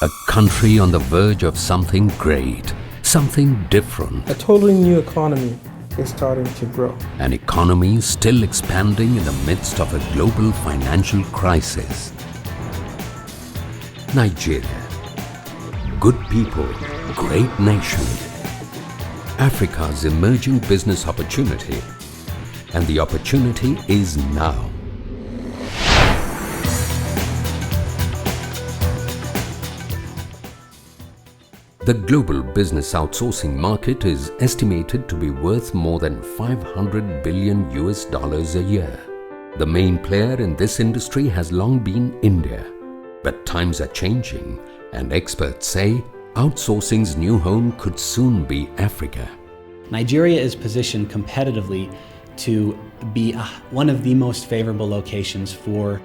A country on the verge of something great, something different. A totally new economy is starting to grow. An economy still expanding in the midst of a global financial crisis. Nigeria. Good people, great nation. Africa's emerging business opportunity. And the opportunity is now. The global business outsourcing market is estimated to be worth more than $500 billion a year. The main player in this industry has long been India. But times are changing, and experts say outsourcing's new home could soon be Africa. Nigeria is positioned competitively to be one of the most favorable locations for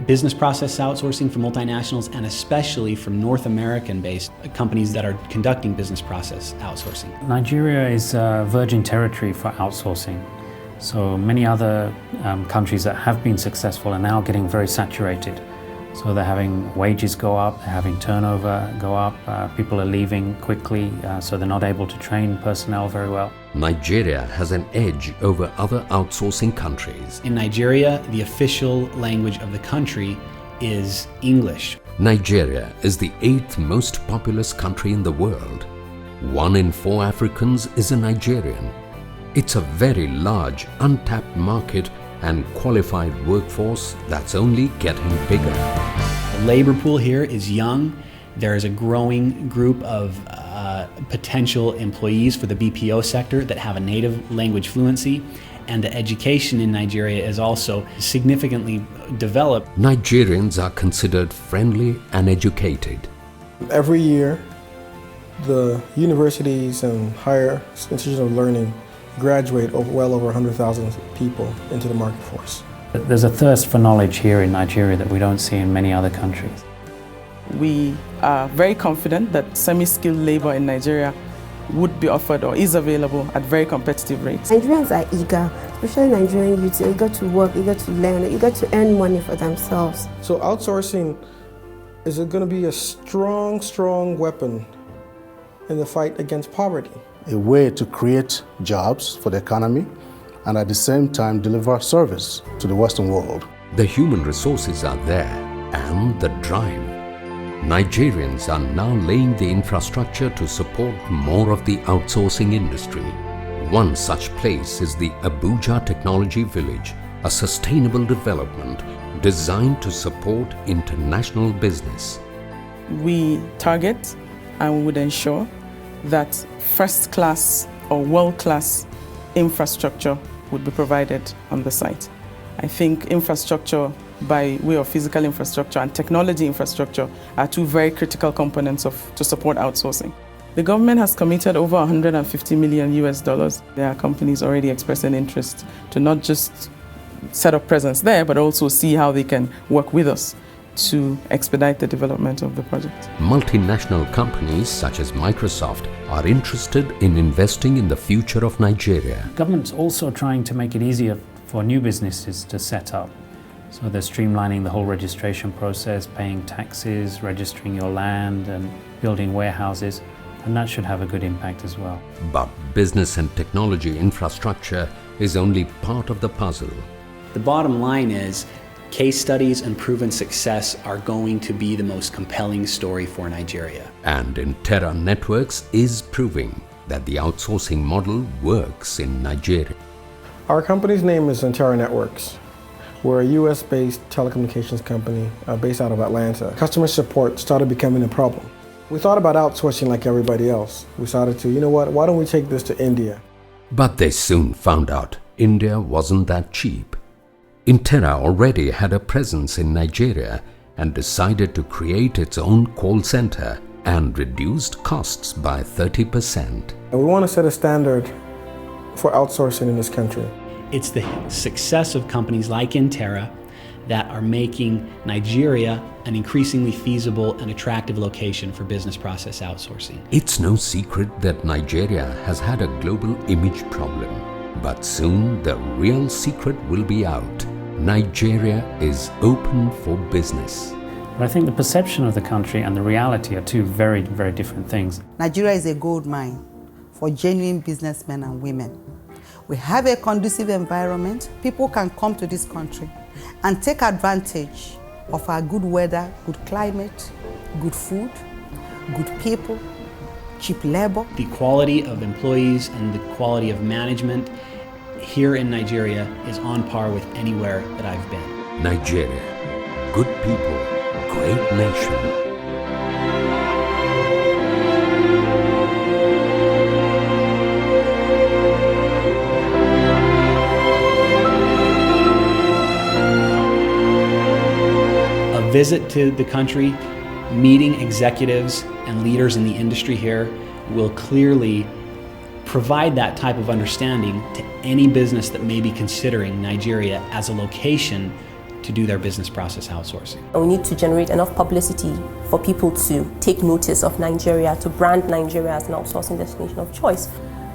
business process outsourcing for multinationals, and especially from North American-based companies that are conducting business process outsourcing. Nigeria is virgin territory for outsourcing. So many other countries that have been successful are now getting very saturated. So they're having wages go up, they're having turnover go up, people are leaving quickly, so they're not able to train personnel very well. Nigeria has an edge over other outsourcing countries. In Nigeria, the official language of the country is English. Nigeria is the 8th most populous country in the world. 1 in 4 Africans is a Nigerian. It's a very large, untapped market and qualified workforce that's only getting bigger. The labor pool here is young. There is a growing group of potential employees for the BPO sector that have a native language fluency, and the education in Nigeria is also significantly developed. Nigerians are considered friendly and educated. Every year, the universities and higher institutions of learning graduate well over 100,000 people into the market force. There's a thirst for knowledge here in Nigeria that we don't see in many other countries. We are very confident that semi-skilled labor in Nigeria would be offered or is available at very competitive rates. Nigerians are eager, especially Nigerian youths, are eager to work, eager to learn, eager to earn money for themselves. So outsourcing is going to be a strong weapon in the fight against poverty. A way to create jobs for the economy and at the same time deliver service to the Western world. The human resources are there and the drive. Nigerians are now laying the infrastructure to support more of the outsourcing industry. One such place is the Abuja Technology Village, a sustainable development designed to support international business. We target and we would ensure that first-class or world-class infrastructure would be provided on the site. I think infrastructure by way of physical infrastructure and technology infrastructure are two very critical components to support outsourcing. The government has committed over $150 million. There are companies already expressing interest to not just set up presence there, but also see how they can work with us to expedite the development of the project. Multinational companies such as Microsoft are interested in investing in the future of Nigeria. Government's also trying to make it easier for new businesses to set up. So they're streamlining the whole registration process, paying taxes, registering your land and building warehouses, and that should have a good impact as well. But business and technology infrastructure is only part of the puzzle. The bottom line is case studies and proven success are going to be the most compelling story for Nigeria. And Intera Networks is proving that the outsourcing model works in Nigeria. Our company's name is Intera Networks. We're a US-based telecommunications company based out of Atlanta. Customer support started becoming a problem. We thought about outsourcing like everybody else. We started to, you know what, why don't we take this to India? But they soon found out India wasn't that cheap. Intera already had a presence in Nigeria and decided to create its own call center and reduced costs by 30%. And we want to set a standard for outsourcing in this country. It's the success of companies like Intera that are making Nigeria an increasingly feasible and attractive location for business process outsourcing. It's no secret that Nigeria has had a global image problem, but soon the real secret will be out. Nigeria is open for business. But I think the perception of the country and the reality are two very, very different things. Nigeria is a gold mine for genuine businessmen and women. We have a conducive environment. People can come to this country and take advantage of our good weather, good climate, good food, good people, cheap labor. The quality of employees and the quality of management here in Nigeria is on par with anywhere that I've been. Nigeria, good people, great nation. A visit to the country, meeting executives and leaders in the industry here will clearly provide that type of understanding to any business that may be considering Nigeria as a location to do their business process outsourcing. We need to generate enough publicity for people to take notice of Nigeria, to brand Nigeria as an outsourcing destination of choice.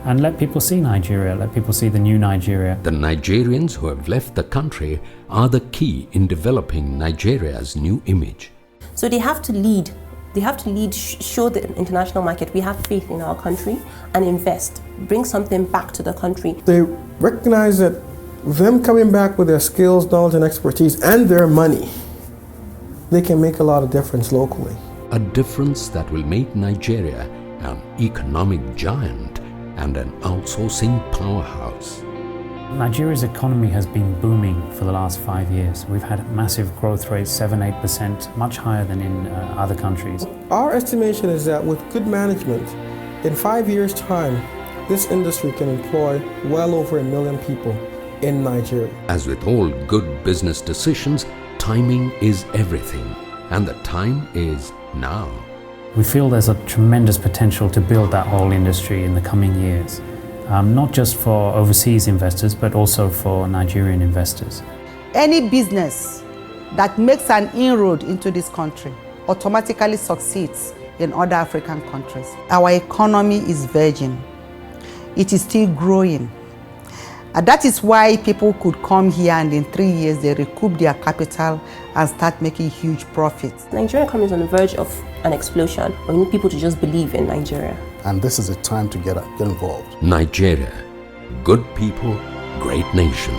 And let people see Nigeria, let people see the new Nigeria. The Nigerians who have left the country are the key in developing Nigeria's new image. So they have to lead. They have to lead, show the international market we have faith in our country and invest, bring something back to the country. They recognize that them coming back with their skills, knowledge, and expertise and their money, they can make a lot of difference locally. A difference that will make Nigeria an economic giant and an outsourcing powerhouse. Nigeria's economy has been booming for the last 5 years. We've had massive growth rates, 7-8%, much higher than in other countries. Our estimation is that with good management, in 5 years' time, this industry can employ well over 1 million people in Nigeria. As with all good business decisions, timing is everything, and the time is now. We feel there's a tremendous potential to build that whole industry in the coming years. Not just for overseas investors, but also for Nigerian investors. Any business that makes an inroad into this country automatically succeeds in other African countries. Our economy is virgin. It is still growing. And that is why people could come here and in 3 years they recoup their capital and start making huge profits. Nigerian economy is on the verge of an explosion. We need people to just believe in Nigeria. And this is a time to get involved. Nigeria, good people, great nation.